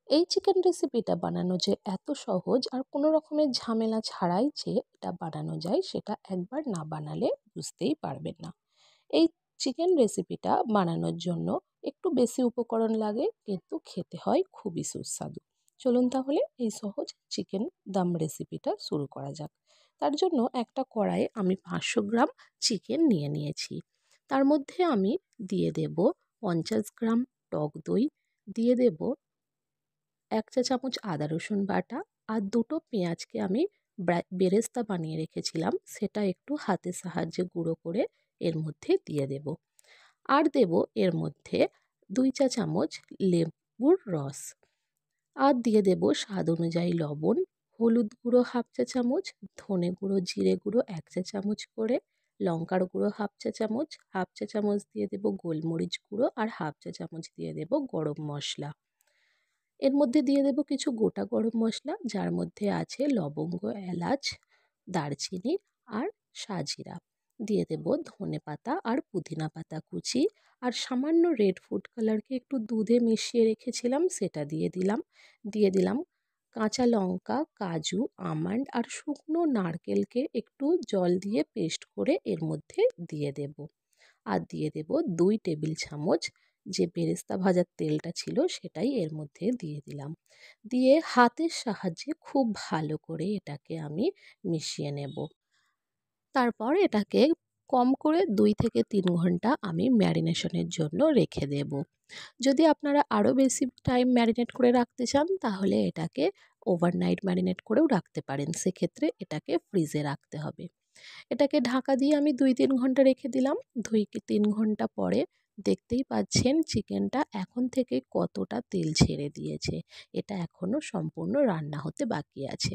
এই চিকেন রেসিপিটা বানানো যে এত সহজ আর কোনো রকমের ঝামেলা ছাড়াই যে এটা বানানো যায় সেটা একবার না বানালে বুঝতেই পারবেন না। এই চিকেন রেসিপিটা বানানোর জন্য একটু বেশি উপকরণ লাগে কিন্তু খেতে হয় খুবই সুস্বাদু। চলুন তাহলে এই সহজ চিকেন দম রেসিপিটা শুরু করা যাক। তার জন্য একটা কড়াইয়ে আমি 500 গ্রাম চিকেন নিয়ে নিয়েছি। তার মধ্যে আমি দিয়ে দেব 50 গ্রাম টক দই, দিয়ে দেব 1 চা চামচ আদা রসুন বাটা, আর দুটো পেঁয়াজকে আমি বেরেস্তা বানিয়ে রেখেছিলাম সেটা একটু হাতের সাহায্যে গুঁড়ো করে এর মধ্যে দিয়ে দেব। আর দেব এর মধ্যে 2 চা চামচ লেবুর রস, আর দিয়ে দেব স্বাদ অনুযায়ী লবণ, হলুদ গুঁড়ো 1/2 চা চামচ, ধনে গুঁড়ো জিরে গুঁড়ো 1 চা চামচ করে, লঙ্কার গুঁড়ো 1/2 চা চামচ, 1/2 চা চামচ দিয়ে দেব গোলমরিচ গুঁড়ো, আর 1/2 চা চামচ দিয়ে দেব গরম মশলা। এর মধ্যে দিয়ে দেব কিছু গোটা গরম মশলা, যার মধ্যে আছে লবঙ্গ, এলাচ, দারচিনি আর সাজিরা। দিয়ে দেব ধনেপাতা আর পুদিনা পাতা কুচি, আর সামান্য রেড ফুড কালারকে একটু দুধে মিশিয়ে রেখেছিলাম সেটা দিয়ে দিলাম। দিয়ে দিলাম কাঁচা লঙ্কা, কাজু, আমন্ড আর শুকনো নারকেলকে একটু জল দিয়ে পেস্ট করে এর মধ্যে দিয়ে দেব। আর দিয়ে দেব 2 টেবিল চামচ যে বেরেস্তা ভাজার তেলটা ছিল সেটাই এর মধ্যে দিয়ে দিলাম। দিয়ে হাতের সাহায্যে খুব ভালো করে এটাকে আমি মিশিয়ে নেব। তারপর এটাকে কম করে 2 থেকে 3 ঘন্টা আমি ম্যারিনেশনের জন্য রেখে দেব। যদি আপনারা আরও বেশি টাইম ম্যারিনেট করে রাখতে চান তাহলে এটাকে ওভারনাইট ম্যারিনেট করেও রাখতে পারেন, সেক্ষেত্রে এটাকে ফ্রিজে রাখতে হবে। এটাকে ঢাকা দিয়ে আমি 2-3 ঘন্টা রেখে দিলাম। 2-3 ঘন্টা পরে দেখতেই পাচ্ছেন চিকেনটা এখন থেকে কতটা তেল ছেড়ে দিয়েছে। এটা এখনও সম্পূর্ণ রান্না হতে বাকি আছে।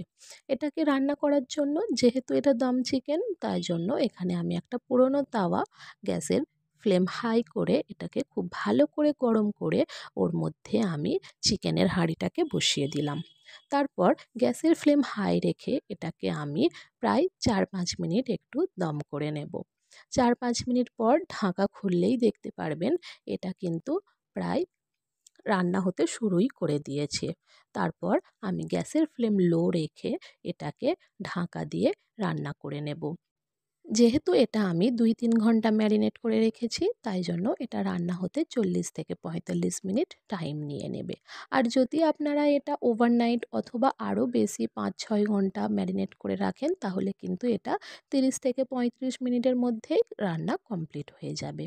এটাকে রান্না করার জন্য, যেহেতু এটা দম চিকেন, তাই জন্য এখানে আমি একটা পুরনো তাওয়া গ্যাসের ফ্লেম হাই করে এটাকে খুব ভালো করে গরম করে ওর মধ্যে আমি চিকেনের হাঁড়িটাকে বসিয়ে দিলাম। তারপর গ্যাসের ফ্লেম হাই রেখে এটাকে আমি প্রায় 4-5 মিনিট একটু দম করে নেব। 4-5 মিনিট পর ঢাকা খুললেই দেখতে পারবেন এটা কিন্তু প্রায় রান্না হতে শুরুই করে দিয়েছে। তারপর আমি গ্যাসের ফ্লেম লো রেখে এটাকে ঢাকা দিয়ে রান্না করে নেব। যেহেতু এটা আমি 2-3 ঘন্টা ম্যারিনেট করে রেখেছি তাই জন্য এটা রান্না হতে 40 থেকে 45 মিনিট টাইম নিয়ে নেবে। আর যদি আপনারা এটা ওভারনাইট অথবা আরও বেশি 5-6 ঘন্টা ম্যারিনেট করে রাখেন তাহলে কিন্তু এটা 30 থেকে 35 মিনিটের মধ্যেই রান্না কমপ্লিট হয়ে যাবে।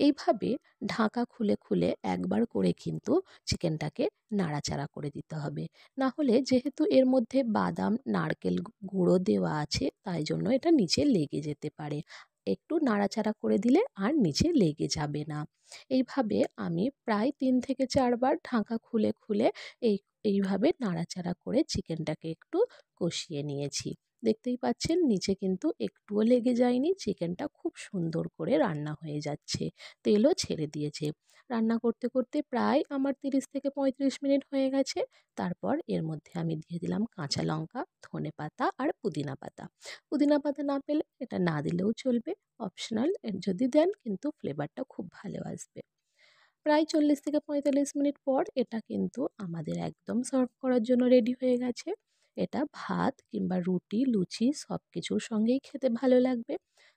এইভাবে ঢাকা খুলে খুলে একবার করে কিন্তু চিকেনটাকে নাড়াচাড়া করে দিতে হবে। না হলে যেহেতু এর মধ্যে বাদাম, নারকেল গুঁড়ো দেওয়া আছে তাই জন্য এটা নিচে লেগে যেতে পারে। একটু নাড়াচাড়া করে দিলে আর নিচে লেগে যাবে না। এইভাবে আমি প্রায় 3 থেকে 4 বার ঢাকা খুলে খুলে এইভাবে নাড়াচাড়া করে চিকেনটাকে একটু কষিয়ে নিয়েছি। দেখতেই পাচ্ছেন নিচে কিন্তু একটুও লেগে যায়নি, চিকেনটা খুব সুন্দর করে রান্না হয়ে যাচ্ছে, তেলও ছেড়ে দিয়েছে। রান্না করতে করতে প্রায় আমার 30 থেকে 35 মিনিট হয়ে গেছে। তারপর এর মধ্যে আমি দিয়ে দিলাম কাঁচা লঙ্কা, ধনেপাতা আর পুদিনা পাতা। পুদিনা পাতা না পেলে এটা না দিলেও চলবে, অপশনাল। যদি দেন কিন্তু ফ্লেভারটা খুব ভালো আসবে। প্রায় 40 থেকে 45 মিনিট পর এটা কিন্তু আমাদের একদম সার্ভ করার জন্য রেডি হয়ে গেছে। এটা ভাত কিংবা রুটি, লুচি সব কিছুর সঙ্গেই খেতে ভালো লাগবে।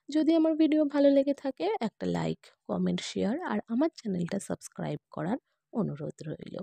যদি আমার ভিডিও ভালো লেগে থাকে একটা লাইক, কমেন্ট, শেয়ার আর আমার চ্যানেলটা সাবস্ক্রাইব করার অনুরোধ রইল।